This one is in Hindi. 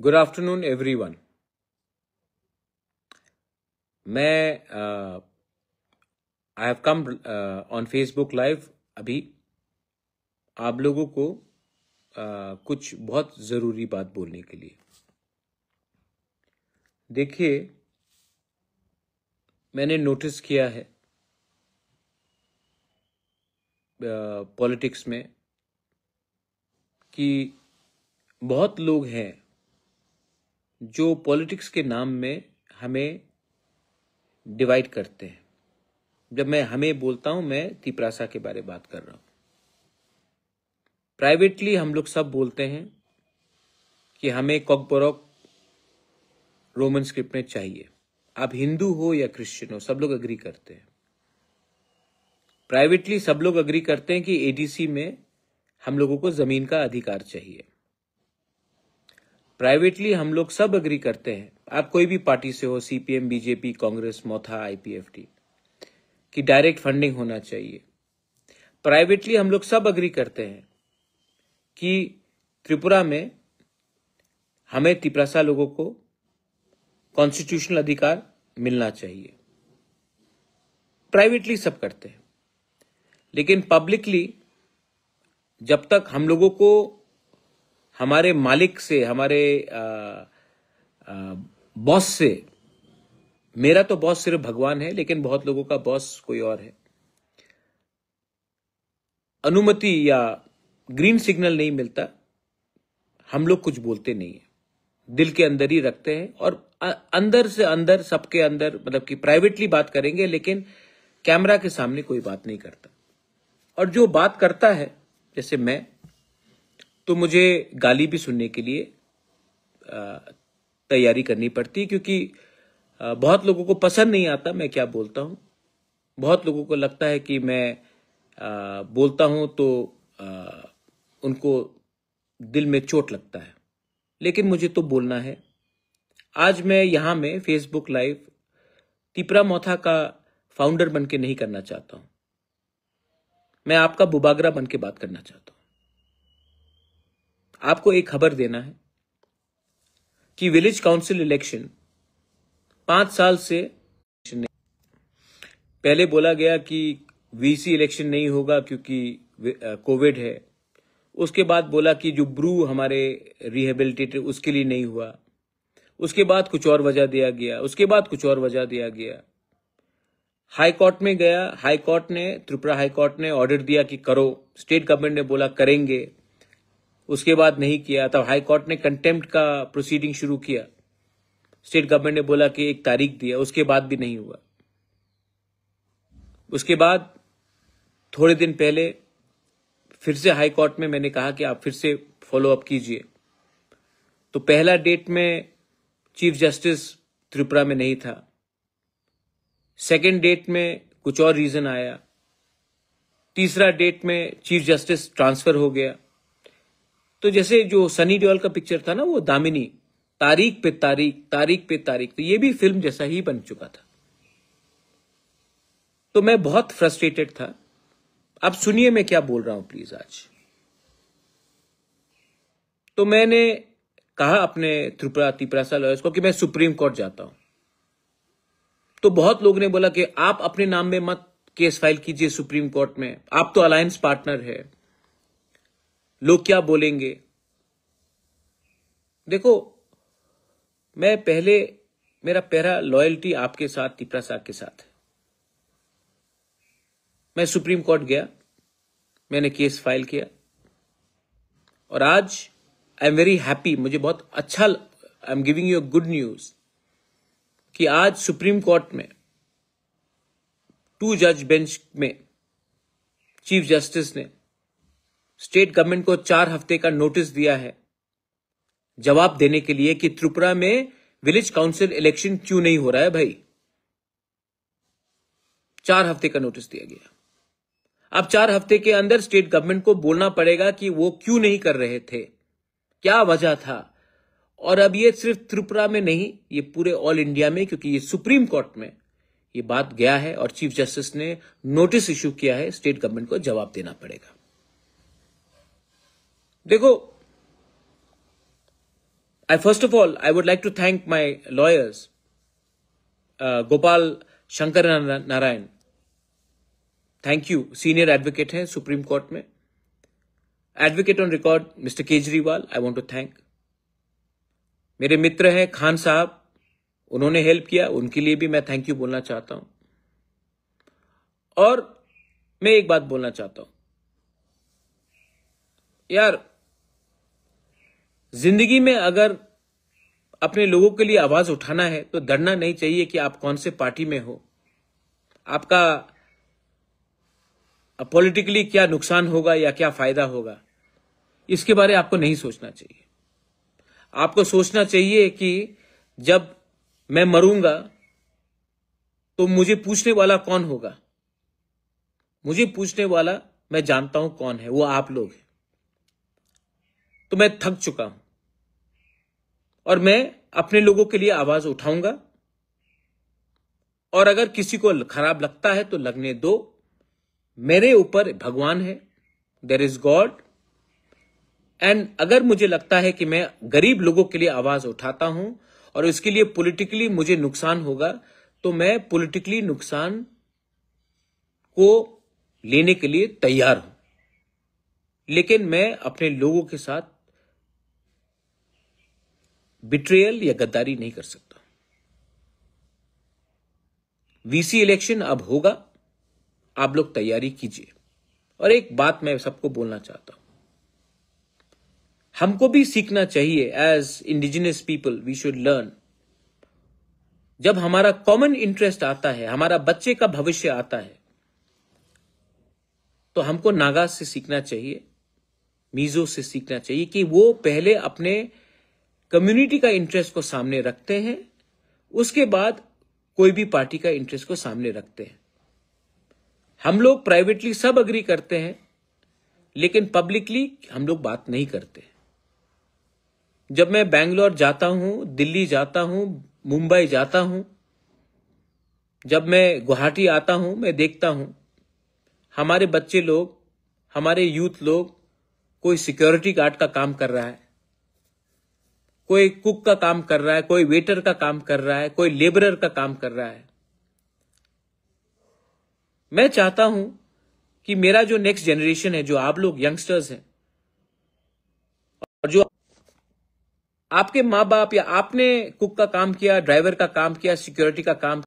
Good afternoon everyone. मैं I have come on Facebook live अभी आप लोगों को कुछ बहुत ज़रूरी बात बोलने के लिए। देखिए, मैंने नोटिस किया है पॉलिटिक्स में कि बहुत लोग हैं जो पॉलिटिक्स के नाम में हमें डिवाइड करते हैं। जब मैं हमें बोलता हूं, मैं तिपरासा के बारे में बात कर रहा हूं। प्राइवेटली हम लोग सब बोलते हैं कि हमें कॉकबोरोक रोमन स्क्रिप्ट में चाहिए। आप हिंदू हो या क्रिश्चियन हो, सब लोग अग्री करते हैं। प्राइवेटली सब लोग अग्री करते हैं कि एडीसी में हम लोगों को जमीन का अधिकार चाहिए। प्राइवेटली हम लोग सब अग्री करते हैं, आप कोई भी पार्टी से हो, सीपीएम, बीजेपी, कांग्रेस, मोथा, आईपीएफटी, कि डायरेक्ट फंडिंग होना चाहिए। प्राइवेटली हम लोग सब अग्री करते हैं कि त्रिपुरा में हमें तिपरासा लोगों को कॉन्स्टिट्यूशनल अधिकार मिलना चाहिए। प्राइवेटली सब करते हैं, लेकिन पब्लिकली जब तक हम लोगों को हमारे मालिक से, हमारे बॉस से, मेरा तो बॉस सिर्फ भगवान है, लेकिन बहुत लोगों का बॉस कोई और है, अनुमति या ग्रीन सिग्नल नहीं मिलता, हम लोग कुछ बोलते नहीं है। दिल के अंदर ही रखते हैं और अंदर से अंदर, सबके अंदर, मतलब कि प्राइवेटली बात करेंगे, लेकिन कैमरा के सामने कोई बात नहीं करता। और जो बात करता है, जैसे मैं, तो मुझे गाली भी सुनने के लिए तैयारी करनी पड़ती है, क्योंकि बहुत लोगों को पसंद नहीं आता मैं क्या बोलता हूं। बहुत लोगों को लगता है कि मैं बोलता हूं तो उनको दिल में चोट लगता है, लेकिन मुझे तो बोलना है। आज मैं यहां में फेसबुक लाइव तिपरा मोथा का फाउंडर बन के नहीं करना चाहता हूं। मैं आपका बुबागरा बन के बात करना चाहता हूं। आपको एक खबर देना है कि विलेज काउंसिल इलेक्शन 5 साल से पहले बोला गया कि वीसी इलेक्शन नहीं होगा क्योंकि कोविड है। उसके बाद बोला कि जो ब्रू हमारे रिहेबिलिटेटेड उसके लिए नहीं हुआ। उसके बाद कुछ और वजह दिया गया, उसके बाद कुछ और वजह दिया गया। हाई कोर्ट में गया, हाई कोर्ट ने, त्रिपुरा हाई कोर्ट ने ऑर्डर दिया कि करो। स्टेट गवर्नमेंट ने बोला करेंगे, उसके बाद नहीं किया। तब हाई कोर्ट ने कंटेम्प्ट का प्रोसीडिंग शुरू किया। स्टेट गवर्नमेंट ने बोला कि एक तारीख दिया, उसके बाद भी नहीं हुआ। उसके बाद थोड़े दिन पहले फिर से हाई कोर्ट में मैंने कहा कि आप फिर से फॉलो अप कीजिए। तो पहला डेट में चीफ जस्टिस त्रिपुरा में नहीं था। सेकेंड डेट में कुछ और रीजन आया। तीसरा डेट में चीफ जस्टिस ट्रांसफर हो गया। तो जैसे जो सनी देओल का पिक्चर था ना, वो दामिनी, तारीख पे तारीख, तारीख पे तारीख, तो ये भी फिल्म जैसा ही बन चुका था। तो मैं बहुत फ्रस्ट्रेटेड था। अब सुनिए मैं क्या बोल रहा हूं प्लीज आज। तो मैंने कहा अपने तिपरासा लॉयर्स को कि मैं सुप्रीम कोर्ट जाता हूं। तो बहुत लोगों ने बोला कि आप अपने नाम में मत केस फाइल कीजिए सुप्रीम कोर्ट में, आप तो अलायंस पार्टनर है, लोग क्या बोलेंगे। देखो, मैं पहले, मेरा पहला लॉयल्टी आपके साथ, तिपरासा के साथ है। मैं सुप्रीम कोर्ट गया, मैंने केस फाइल किया, और आज आई एम वेरी हैप्पी, मुझे बहुत अच्छा, I am giving you good news कि आज सुप्रीम कोर्ट में 2 जज बेंच में चीफ जस्टिस ने स्टेट गवर्नमेंट को 4 हफ्ते का नोटिस दिया है जवाब देने के लिए कि त्रिपुरा में विलेज काउंसिल इलेक्शन क्यों नहीं हो रहा है भाई। 4 हफ्ते का नोटिस दिया गया। अब 4 हफ्ते के अंदर स्टेट गवर्नमेंट को बोलना पड़ेगा कि वो क्यों नहीं कर रहे थे, क्या वजह था। और अब ये सिर्फ त्रिपुरा में नहीं, ये पूरे ऑल इंडिया में, क्योंकि ये सुप्रीम कोर्ट में ये बात गया है और चीफ जस्टिस ने नोटिस इश्यू किया है, स्टेट गवर्नमेंट को जवाब देना पड़ेगा। देखो, first of all, I would like to thank my lawyers, Gopal Shankar Narayan. Thank you. Senior advocate हैं सुप्रीम कोर्ट में. Advocate on record, Mr. Kejriwal, I want to thank. मेरे मित्र हैं खान साहब, उन्होंने हेल्प किया, उनके लिए भी मैं थैंक यू बोलना चाहता हूं. और मैं एक बात बोलना चाहता हूं यार, जिंदगी में अगर अपने लोगों के लिए आवाज उठाना है तो डरना नहीं चाहिए कि आप कौन से पार्टी में हो, आपका पॉलिटिकली क्या नुकसान होगा या क्या फायदा होगा, इसके बारे में आपको नहीं सोचना चाहिए. आपको सोचना चाहिए कि जब मैं मरूंगा तो मुझे पूछने वाला कौन होगा. मुझे पूछने वाला मैं जानता हूं कौन है, वो आप लोग हैं. तो मैं थक चुका हूं और मैं अपने लोगों के लिए आवाज उठाऊंगा. और अगर किसी को खराब लगता है तो लगने दो. मेरे ऊपर भगवान है, देयर इज गॉड. एंड अगर मुझे लगता है कि मैं गरीब लोगों के लिए आवाज उठाता हूं और इसके लिए पॉलिटिकली मुझे नुकसान होगा, तो मैं पॉलिटिकली नुकसान को लेने के लिए तैयार हूं. लेकिन मैं अपने लोगों के साथ बिट्रेयल या गद्दारी नहीं कर सकता. वीसी इलेक्शन अब होगा, आप लोग तैयारी कीजिए. और एक बात मैं सबको बोलना चाहता हूं, हमको भी सीखना चाहिए. As indigenous people we should learn. जब हमारा कॉमन इंटरेस्ट आता है, हमारा बच्चे का भविष्य आता है, तो हमको नागा से सीखना चाहिए, मीजो से सीखना चाहिए कि वो पहले अपने कम्युनिटी का इंटरेस्ट को सामने रखते हैं, उसके बाद कोई भी पार्टी का इंटरेस्ट को सामने रखते हैं. हम लोग प्राइवेटली सब अग्री करते हैं, लेकिन पब्लिकली हम लोग बात नहीं करते. जब मैं बैंगलोर जाता हूं, दिल्ली जाता हूं, मुंबई जाता हूं, जब मैं गुवाहाटी आता हूं, मैं देखता हूं हमारे बच्चे लोग, हमारे यूथ लोग, कोई सिक्योरिटी गार्ड का काम कर रहा है, कोई कुक का काम कर रहा है, कोई वेटर का काम कर रहा है, कोई लेबरर का काम कर रहा है. मैं चाहता हूं कि मेरा जो नेक्स्ट जनरेशन है, जो आप लोग यंगस्टर्स हैं, और जो आपके माँ बाप या आपने कुक का काम किया, ड्राइवर का काम किया, सिक्योरिटी का काम